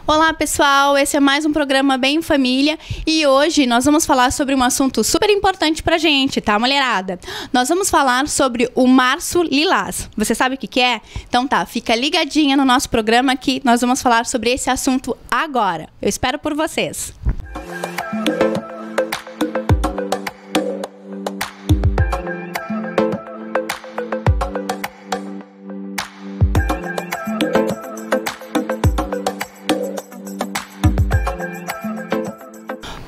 Olá pessoal, esse é mais um programa Bem Família e hoje nós vamos falar sobre um assunto super importante pra gente, tá, mulherada? Nós vamos falar sobre o Março Lilás. Você sabe o que é? Então tá, fica ligadinha no nosso programa que nós vamos falar sobre esse assunto agora. Eu espero por vocês.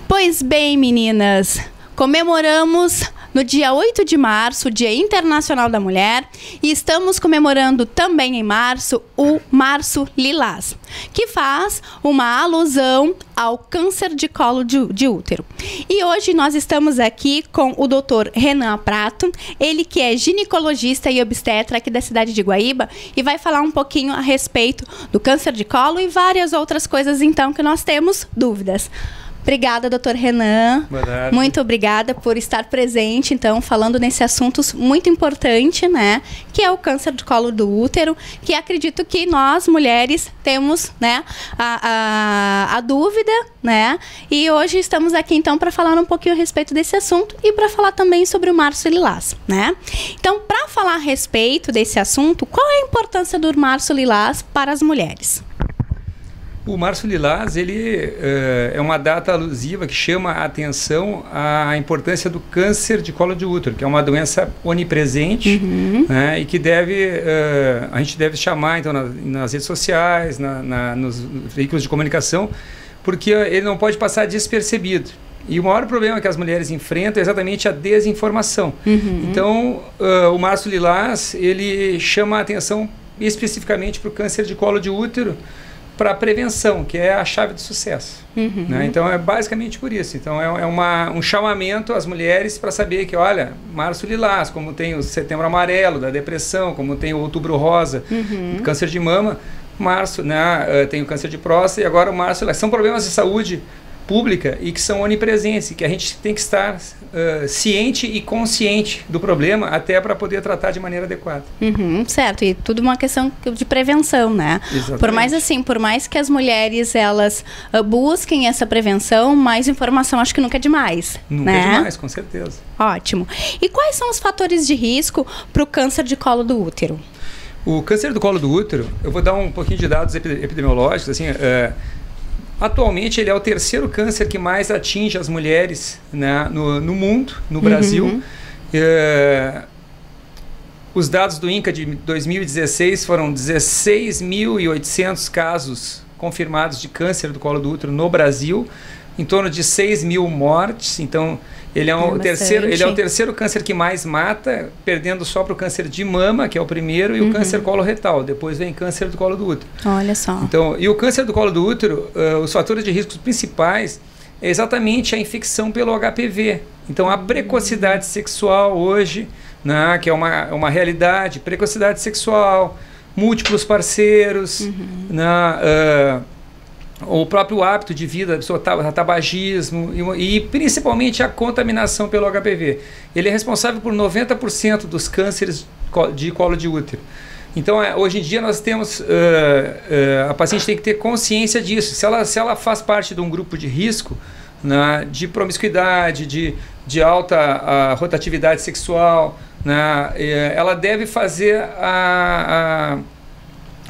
Pois bem, meninas, comemoramos no dia 8 de março, o Dia Internacional da Mulher, e estamos comemorando também em março o Março Lilás, que faz uma alusão ao câncer de colo de útero. E hoje nós estamos aqui com o Dr. Renan Prato, ele que é ginecologista e obstetra aqui da cidade de Guaíba e vai falar um pouquinho a respeito do câncer de colo e várias outras coisas então que nós temos dúvidas. Obrigada, doutor Renan. Boa tarde. Muito obrigada por estar presente, então, falando nesse assunto muito importante, né? Que é o câncer de colo do útero, que acredito que nós, mulheres, temos, né, a dúvida, né? E hoje estamos aqui, então, para falar um pouquinho a respeito desse assunto e para falar também sobre o Março Lilás, né? Então, para falar a respeito desse assunto, qual é a importância do Março Lilás para as mulheres? O Março Lilás, ele é uma data alusiva que chama a atenção à importância do câncer de colo de útero, que é uma doença onipresente, né, e que a gente deve chamar então nas redes sociais, nos veículos de comunicação, porque ele não pode passar despercebido. E o maior problema que as mulheres enfrentam é exatamente a desinformação. Então, o Março Lilás, ele chama a atenção especificamente para o câncer de colo de útero, para a prevenção, que é a chave do sucesso. Né? Então, é basicamente por isso. Então, é um chamamento às mulheres para saber que, olha, Março Lilás, como tem o Setembro Amarelo, da depressão, como tem o Outubro Rosa, do câncer de mama, março, né, tem o câncer de próstata, e agora o Março Lilás. São problemas de saúde pública e que são onipresentes, que a gente tem que estar ciente e consciente do problema até para poder tratar de maneira adequada. Certo, e tudo uma questão de prevenção, né? Exatamente. Por mais que as mulheres elas busquem essa prevenção, mais informação acho que nunca é demais. Nunca né? é demais, com certeza. Ótimo. E quais são os fatores de risco para o câncer de colo do útero? O câncer do colo do útero, eu vou dar um pouquinho de dados epidemiológicos, assim, atualmente ele é o terceiro câncer que mais atinge as mulheres, né, no mundo, no Brasil. Os dados do INCA de 2016 foram 16.800 casos confirmados de câncer do colo do útero no Brasil, em torno de 6.000 mortes. Então ele é o terceiro câncer que mais mata, perdendo só para o câncer de mama, que é o primeiro, e o câncer coloretal. Depois vem câncer do colo do útero. Olha só. Então, e o câncer do colo do útero, os fatores de risco principais é exatamente a infecção pelo HPV. Então, a precocidade sexual hoje, né, que é uma realidade, precocidade sexual, múltiplos parceiros, né, o próprio hábito de vida, o tabagismo e principalmente a contaminação pelo HPV. Ele é responsável por 90% dos cânceres de colo de útero. Então, hoje em dia nós temos, a paciente tem que ter consciência disso. Se ela faz parte de um grupo de risco, né, de promiscuidade, de alta rotatividade sexual, né, ela deve fazer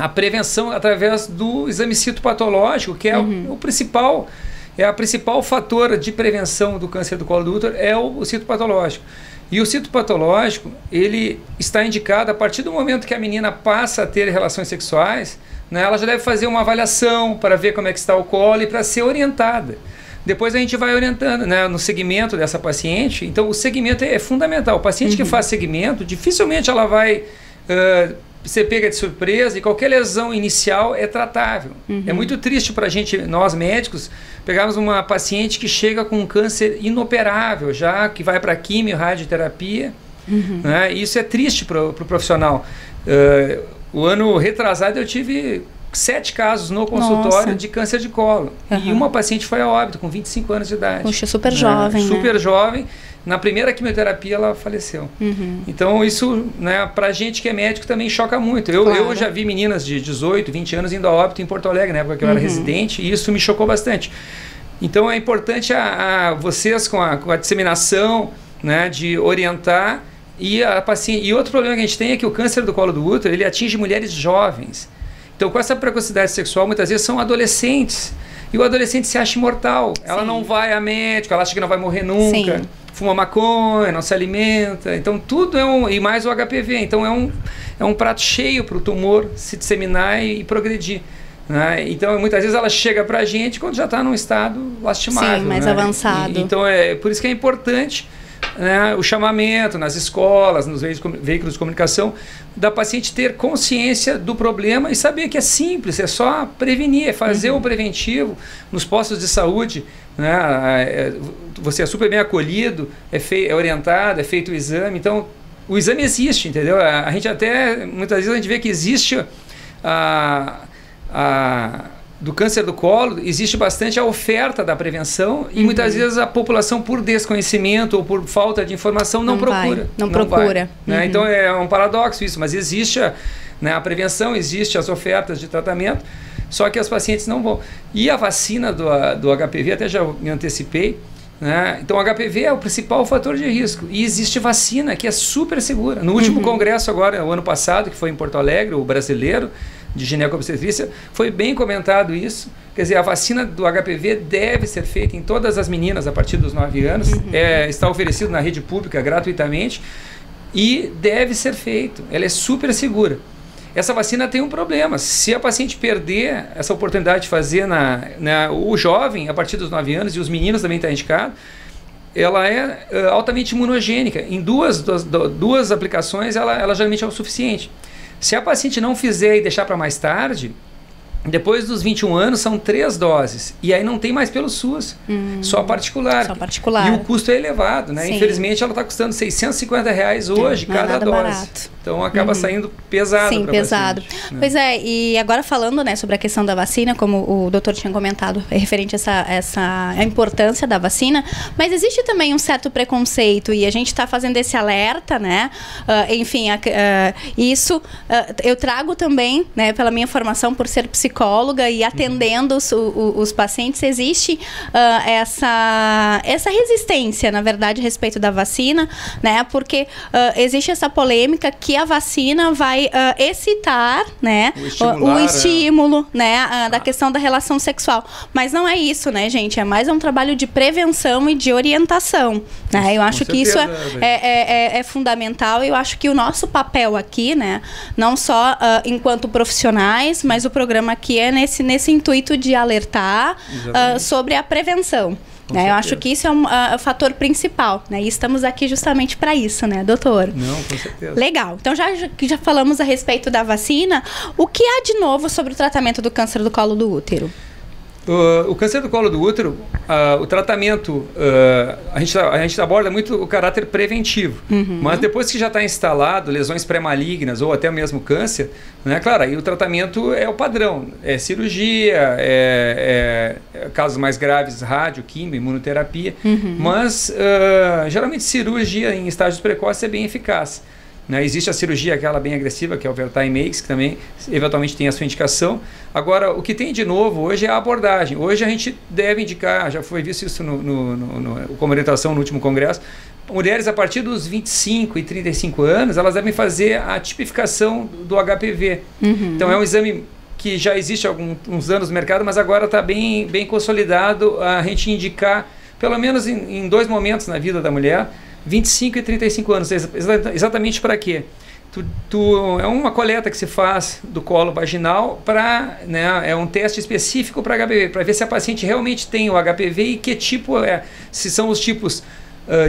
a prevenção através do exame citopatológico, que é a principal fator de prevenção do câncer do colo do útero, é o citopatológico. E o citopatológico, ele está indicado a partir do momento que a menina passa a ter relações sexuais, né, ela já deve fazer uma avaliação para ver como é que está o colo e para ser orientada. Depois a gente vai orientando, né, no segmento dessa paciente. Então, o segmento é fundamental. O paciente que faz segmento, dificilmente ela vai ser pega de surpresa, e qualquer lesão inicial é tratável. É muito triste para a gente, nós médicos, pegarmos uma paciente que chega com um câncer inoperável, já que vai para quimio, radioterapia. Né? Isso é triste para o profissional. O ano retrasado eu tive 7 casos no consultório de câncer de colo. Uhum. E uma paciente foi a óbito com 25 anos de idade. Puxa, super jovem, super jovem. Na primeira quimioterapia ela faleceu. Uhum. Então isso, né, pra gente que é médico também choca muito. Eu já vi meninas de 18, 20 anos indo a óbito em Porto Alegre, na época que eu era residente, e isso me chocou bastante. Então é importante vocês com a disseminação, né, de orientar e a paciente. E outro problema que a gente tem é que o câncer do colo do útero, ele atinge mulheres jovens. Então, com essa precocidade sexual, muitas vezes são adolescentes. E o adolescente se acha imortal. Ela não vai a médico, ela acha que não vai morrer nunca. Sim. Fuma maconha, não se alimenta. Então, tudo e mais o HPV. Então, é um prato cheio para o tumor se disseminar e progredir. Né? Então, muitas vezes ela chega para a gente quando já está num estado lastimável. Sim, mais avançado. Então, por isso que é importante, né, o chamamento nas escolas, nos veículos de comunicação, da paciente ter consciência do problema e saber que é simples, é só prevenir, é fazer o preventivo nos postos de saúde. Né, você é super bem acolhido, é orientado, é feito o exame. Então, o exame existe, entendeu? A gente até, muitas vezes a gente vê que existe do câncer do colo, existe bastante a oferta da prevenção e muitas vezes a população, por desconhecimento ou por falta de informação, não procura. Não procura. Né? Então é um paradoxo isso, mas existe a prevenção, existe as ofertas de tratamento, só que as pacientes não vão. E a vacina do HPV, até já me antecipei, né? Então o HPV é o principal fator de risco e existe vacina que é super segura. No último congresso agora, o ano passado, que foi em Porto Alegre, o brasileiro, de ginecobstetrícia, foi bem comentado isso. Quer dizer, a vacina do HPV deve ser feita em todas as meninas a partir dos 9 anos. Está oferecido na rede pública gratuitamente e deve ser feito. Ela é super segura. Essa vacina tem um problema. Se a paciente perder essa oportunidade de fazer o jovem a partir dos 9 anos, e os meninos também está indicado, ela é altamente imunogênica. Em duas aplicações, ela geralmente é o suficiente. Se a paciente não fizer e deixar para mais tarde, depois dos 21 anos são 3 doses. E aí não tem mais pelo SUS, só particular. Só particular. E o custo é elevado, né? Sim. Infelizmente ela está custando R$650 hoje cada dose. Barato. Então acaba saindo pesado. Sim, pesado. Paciente, né? Pois é, e agora falando, né, sobre a questão da vacina, como o doutor tinha comentado, referente a a importância da vacina, mas existe também um certo preconceito e a gente está fazendo esse alerta, né? Eu trago também, né, pela minha formação por ser psicóloga e atendendo os pacientes, existe essa resistência, na verdade, a respeito da vacina, né? Porque existe essa polêmica que a vacina vai excitar, né, o estímulo, né, da questão da relação sexual. Mas não é isso, né, gente? É mais um trabalho de prevenção e de orientação, né? Eu acho que isso é fundamental. Eu acho que o nosso papel aqui, né, não só enquanto profissionais, mas o programa aqui é nesse intuito de alertar sobre a prevenção. Né? Eu acho que isso é o fator principal, né? E estamos aqui justamente para isso, né, doutor? Não, com certeza. Legal. Então, já falamos a respeito da vacina, o que há de novo sobre o tratamento do câncer do colo do útero? O câncer do colo do útero, o tratamento, a gente aborda muito o caráter preventivo, mas depois que já está instalado lesões pré-malignas ou até mesmo câncer, né, claro, aí o tratamento é o padrão, é cirurgia, casos mais graves, rádio, quimio, imunoterapia, mas geralmente cirurgia em estágios precoces é bem eficaz. Né? Existe a cirurgia, aquela bem agressiva, que é o Vertaimex, que também eventualmente tem a sua indicação. Agora, o que tem de novo hoje é a abordagem. Hoje a gente deve indicar, já foi visto isso como orientação no último congresso, mulheres a partir dos 25 e 35 anos, elas devem fazer a tipificação do HPV. Então é um exame que já existe há alguns anos no mercado, mas agora está bem consolidado a gente indicar, pelo menos em 2 momentos na vida da mulher, 25 e 35 anos. Exatamente para quê? É uma coleta que se faz do colo vaginal é um teste específico para HPV, para ver se a paciente realmente tem o HPV e que tipo é. Se são os tipos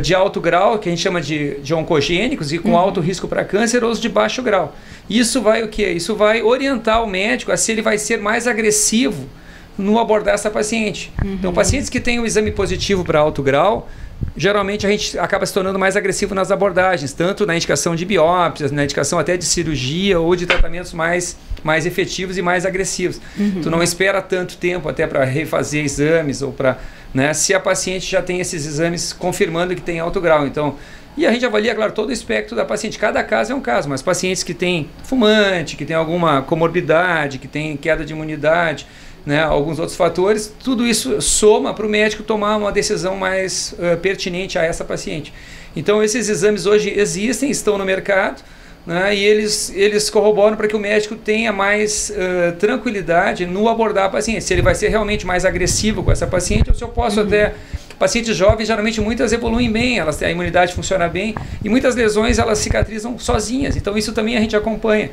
de alto grau, que a gente chama de oncogênicos e com alto risco para câncer, ou os de baixo grau. Isso vai o quê? Isso vai orientar o médico a se ele vai ser mais agressivo no abordar essa paciente. Então, pacientes que têm o exame positivo para alto grau, geralmente a gente acaba se tornando mais agressivo nas abordagens, tanto na indicação de biópsias, na indicação até de cirurgia ou de tratamentos mais efetivos e mais agressivos. Tu não espera tanto tempo até para refazer exames ou para, né, se a paciente já tem esses exames confirmando que tem alto grau. Então, e a gente avalia, claro, todo o espectro da paciente. Cada caso é um caso, mas pacientes que têm fumante, que têm alguma comorbidade, que têm queda de imunidade, né, alguns outros fatores, tudo isso soma para o médico tomar uma decisão mais pertinente a essa paciente. Então, esses exames hoje existem, estão no mercado, né, e eles corroboram para que o médico tenha mais tranquilidade no abordar a paciente. Se ele vai ser realmente mais agressivo com essa paciente, ou se eu posso até... Pacientes jovens, geralmente, muitas evoluem bem, a imunidade funciona bem, e muitas lesões elas cicatrizam sozinhas. Então, isso também a gente acompanha.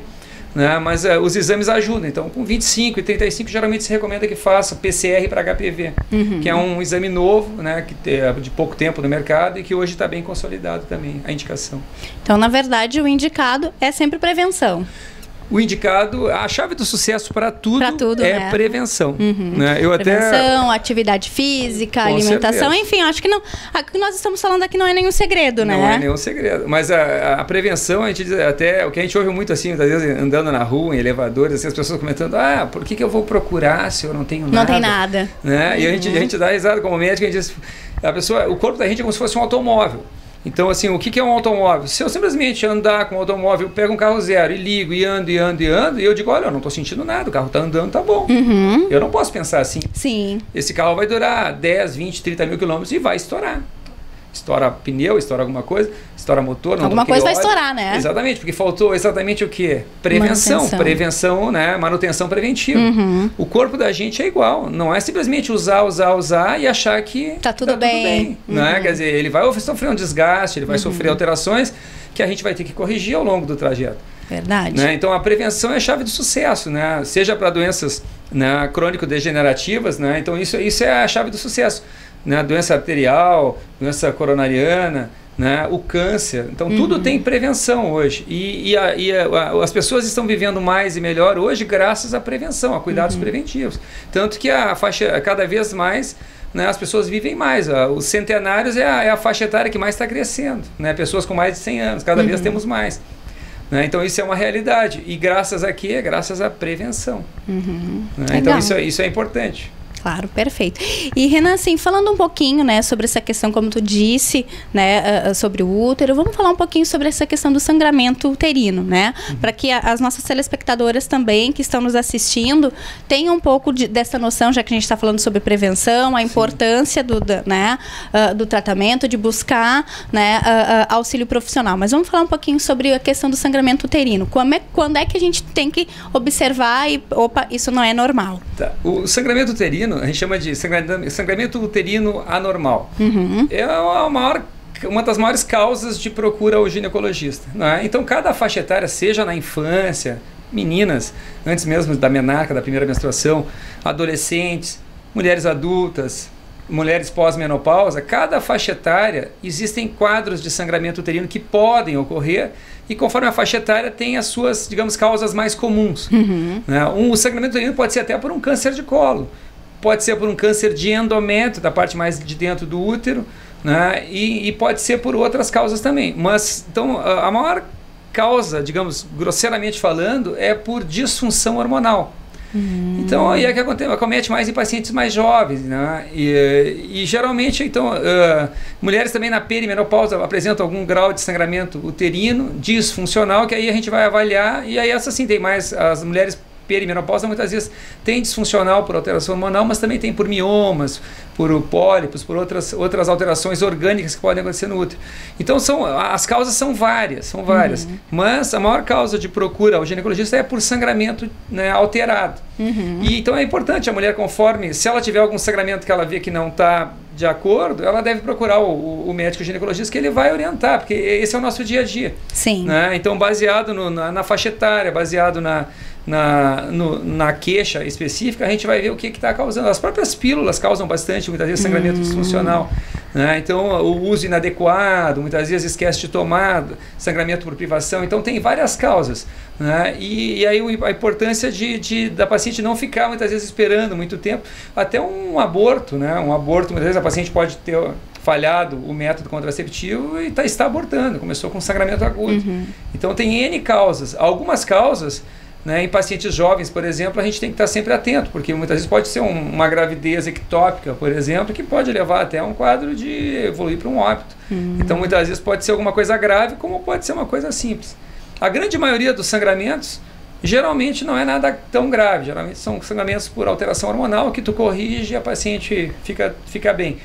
Né? Mas os exames ajudam. Então, com 25 e 35, geralmente se recomenda que faça PCR para HPV, que é um exame novo, né, que é de pouco tempo no mercado e que hoje está bem consolidado também, a indicação. Então, na verdade, o indicado é sempre prevenção. O indicado, a chave do sucesso para tudo é, né, prevenção. Né? Prevenção, atividade física, com alimentação, certeza. Enfim, acho que não. O que nós estamos falando aqui não é nenhum segredo, né? Não é nenhum segredo. Mas a prevenção, a gente diz, até o que a gente ouve muito assim, muitas vezes andando na rua, em elevadores, assim, as pessoas comentando: por que eu vou procurar se eu não tenho nada? Não tem nada. Né? E a gente dá risada como médico, a gente diz: o corpo da gente é como se fosse um automóvel. Então, assim, o que é um automóvel? Se eu simplesmente andar com um automóvel, pego um carro zero e ligo e ando, e eu digo: olha, eu não estou sentindo nada, o carro está andando, tá bom. Eu não posso pensar assim. Sim. Esse carro vai durar 10, 20, 30 mil quilômetros e vai estourar. Estoura pneu, estoura alguma coisa, estoura motor. Alguma coisa vai estourar, né? Exatamente, porque faltou exatamente o quê? Prevenção, né? Manutenção preventiva. O corpo da gente é igual, não é simplesmente usar e achar que tá tudo bem. Né? Quer dizer, ele vai sofrer um desgaste, ele vai sofrer alterações que a gente vai ter que corrigir ao longo do trajeto. Verdade. Né? Então, a prevenção é a chave do sucesso, né? Seja para doenças, né, crônico-degenerativas, né? Então, isso é a chave do sucesso. Né, doença arterial, doença coronariana, né, o câncer. Então, tudo tem prevenção hoje. E as pessoas estão vivendo mais e melhor hoje graças à prevenção, a cuidados preventivos. Tanto que a faixa, cada vez mais, né, as pessoas vivem mais. Os centenários é a faixa etária que mais está crescendo. Né, pessoas com mais de 100 anos, cada vez temos mais. Né, então, isso é uma realidade. E graças a quê? Graças à prevenção. Né, então, isso é importante. Claro, perfeito. E, Renan, assim, falando um pouquinho, né, sobre essa questão, como tu disse, né, sobre o útero, vamos falar um pouquinho sobre essa questão do sangramento uterino, né? Para que as nossas telespectadoras também, que estão nos assistindo, tenham um pouco dessa noção, já que a gente está falando sobre prevenção, a importância do tratamento, de buscar, né, auxílio profissional. Mas vamos falar um pouquinho sobre a questão do sangramento uterino. Quando é que a gente tem que observar e, opa, isso não é normal? Tá. O sangramento uterino, a gente chama de sangramento uterino anormal. É uma das maiores causas de procura ao ginecologista. Né? Então, cada faixa etária, seja na infância, meninas, antes mesmo da menarca, da primeira menstruação, adolescentes, mulheres adultas, mulheres pós-menopausa, cada faixa etária existem quadros de sangramento uterino que podem ocorrer e conforme a faixa etária tem as suas, digamos, causas mais comuns. Né? O sangramento uterino pode ser até por um câncer de colo, pode ser por um câncer de endométrio, da parte mais de dentro do útero, né? E pode ser por outras causas também. Mas, então, a maior causa, digamos, grosseiramente falando, é por disfunção hormonal. Então, aí é que acomete mais em pacientes mais jovens, né? E geralmente, então, mulheres também na perimenopausa apresentam algum grau de sangramento uterino disfuncional, que aí a gente vai avaliar, e aí essa sim tem mais, as mulheres perimenopausa muitas vezes tem disfuncional por alteração hormonal, mas também tem por miomas, por pólipos, por outras alterações orgânicas que podem acontecer no útero. Então as causas são várias, mas a maior causa de procura ao ginecologista é por sangramento, né, alterado. E então é importante a mulher, conforme, se ela tiver algum sangramento que ela vê que não está de acordo, ela deve procurar o médico ginecologista, que ele vai orientar, porque esse é o nosso dia a dia. Sim. Né? Então, baseado na faixa etária, baseado na queixa específica, a gente vai ver o que está causando. As próprias pílulas causam bastante, muitas vezes, sangramento disfuncional. Né? Então, o uso inadequado, muitas vezes esquece de tomar, sangramento por privação. Então, tem várias causas. Né? E aí a importância da paciente não ficar, muitas vezes, esperando muito tempo. Até um aborto, né? Um aborto, muitas vezes a paciente pode falhado o método contraceptivo e está abortando, começou com sangramento agudo. Então tem N causas. Algumas causas, né, em pacientes jovens, por exemplo, a gente tem que estar sempre atento, porque muitas vezes pode ser uma gravidez ectópica, por exemplo, que pode levar até um quadro de evoluir para um óbito. Então muitas vezes pode ser alguma coisa grave, como pode ser uma coisa simples. A grande maioria dos sangramentos geralmente não é nada tão grave, geralmente são sangramentos por alteração hormonal que tu corrige e a paciente fica bem.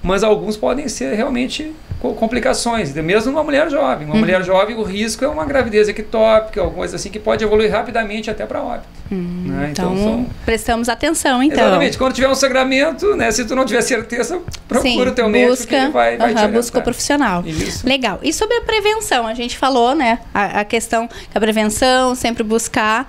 Mas alguns podem ser realmente complicações, mesmo numa mulher jovem. Uma mulher jovem, o risco é uma gravidez ectópica, alguma coisa assim, que pode evoluir rapidamente até para óbito. Né? Então, prestamos atenção, então. Exatamente. Quando tiver um sangramento, né, se tu não tiver certeza, procura o teu médico que ele vai te orientar. Busca o profissional. Isso. Legal. E sobre a prevenção, a gente falou, né, a questão da prevenção, sempre buscar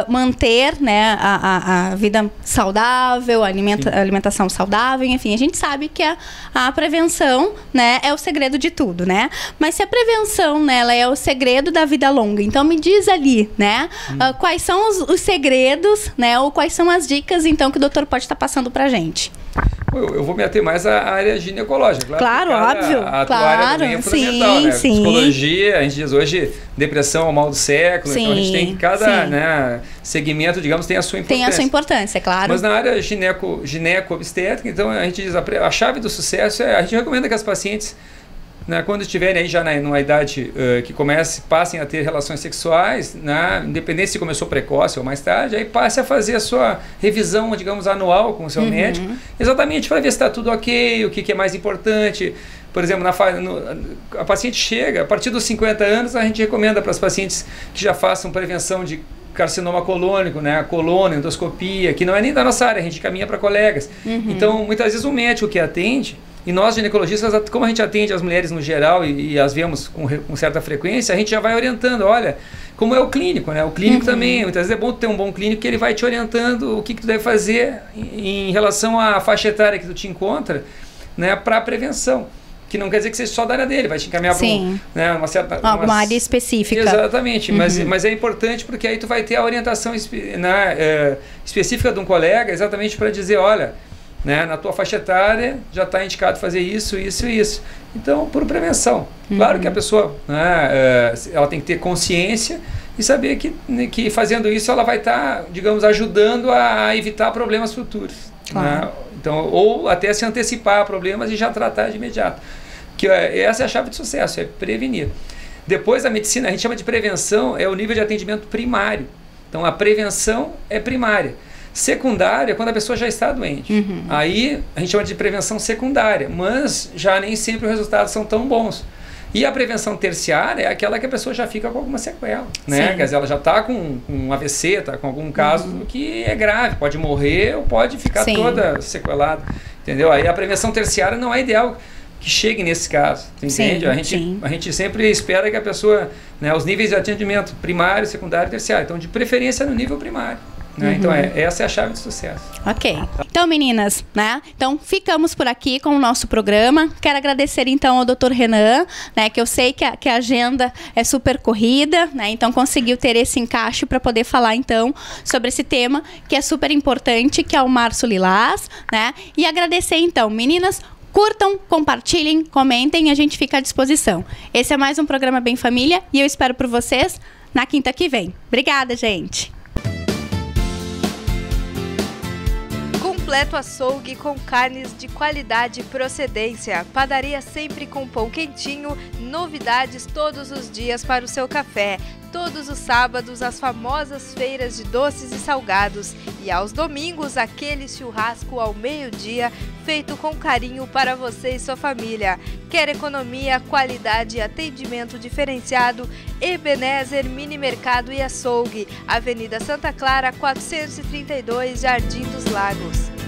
manter, né, a vida saudável, alimentação saudável, enfim, a gente sabe que a prevenção, né, é o segredo de tudo, né? Mas se a prevenção, né, ela é o segredo da vida longa, então me diz ali, né, quais são os segredos, né, ou quais são as dicas, então, que o doutor pode estar passando pra gente. Eu vou me ater mais à área ginecológica. Claro, óbvio. A tua área também é fundamental, né? Psicologia, a gente diz hoje, depressão é o mal do século, então a gente tem cada, né, segmento, digamos, tem a sua importância. Tem a sua importância, claro. Mas na área gineco-obstétrica, então a gente diz, a chave do sucesso a gente recomenda que as pacientes, né, quando estiverem aí já numa idade que passem a ter relações sexuais, né, independente se começou precoce ou mais tarde, aí passe a fazer a sua revisão, digamos, anual com o seu médico, exatamente para ver se está tudo ok, o que é mais importante. Por exemplo, a paciente chega, a partir dos 50 anos, a gente recomenda para as pacientes que já façam prevenção de carcinoma colônico, né, colônia, endoscopia, que não é nem da nossa área, a gente caminha para colegas. Então, muitas vezes o médico que atende, e nós ginecologistas, como a gente atende as mulheres no geral e as vemos com certa frequência, a gente já vai orientando, olha, como é o clínico, né? O clínico também, muitas vezes é bom ter um bom clínico que ele vai te orientando o que tu deve fazer em relação à faixa etária que tu te encontra, né, para a prevenção. Que não quer dizer que seja só da área dele, vai te encaminhar para uma área específica. Exatamente, mas é importante porque aí tu vai ter a orientação específica de um colega exatamente para dizer, olha, né, na tua faixa etária já está indicado fazer isso, isso e isso. Então, por prevenção. Claro que a pessoa, né, ela tem que ter consciência e saber que fazendo isso ela vai estar, digamos, ajudando a evitar problemas futuros. Claro. Né? Então, ou até se antecipar a problemas e já tratar de imediato. Que essa é a chave de sucesso, é prevenir. Depois a medicina, a gente chama de prevenção, é o nível de atendimento primário. Então a prevenção é primária. Secundária é quando a pessoa já está doente. Aí a gente chama de prevenção secundária, mas já nem sempre os resultados são tão bons. E a prevenção terciária é aquela que a pessoa já fica com alguma sequela, né? Quer dizer, ela já está com um AVC, está com algum caso que é grave, pode morrer ou pode ficar toda sequelada, entendeu? Aí a prevenção terciária não é ideal que chegue nesse caso, entende? A gente sempre espera que a pessoa, né, os níveis de atendimento primário, secundário e terciário, então de preferência no nível primário. Né? Então essa é a chave de sucesso. Ok. Então, meninas, né? Então ficamos por aqui com o nosso programa. Quero agradecer então ao Dr. Renan, né? Que eu sei que a agenda é super corrida, né? Então conseguiu ter esse encaixe para poder falar então sobre esse tema que é super importante, que é o Março Lilás, né? E agradecer então, meninas. Curtam, compartilhem, comentem, a gente fica à disposição. Esse é mais um programa Bem Família e eu espero por vocês na quinta que vem. Obrigada, gente! Completo açougue com carnes de qualidade e procedência. Padaria sempre com pão quentinho, novidades todos os dias para o seu café. Todos os sábados, as famosas feiras de doces e salgados. E aos domingos, aquele churrasco ao meio-dia, feito com carinho para você e sua família. Quer economia, qualidade e atendimento diferenciado? Ebenezer Mini Mercado e Açougue, Avenida Santa Clara, 432, Jardim dos Lagos.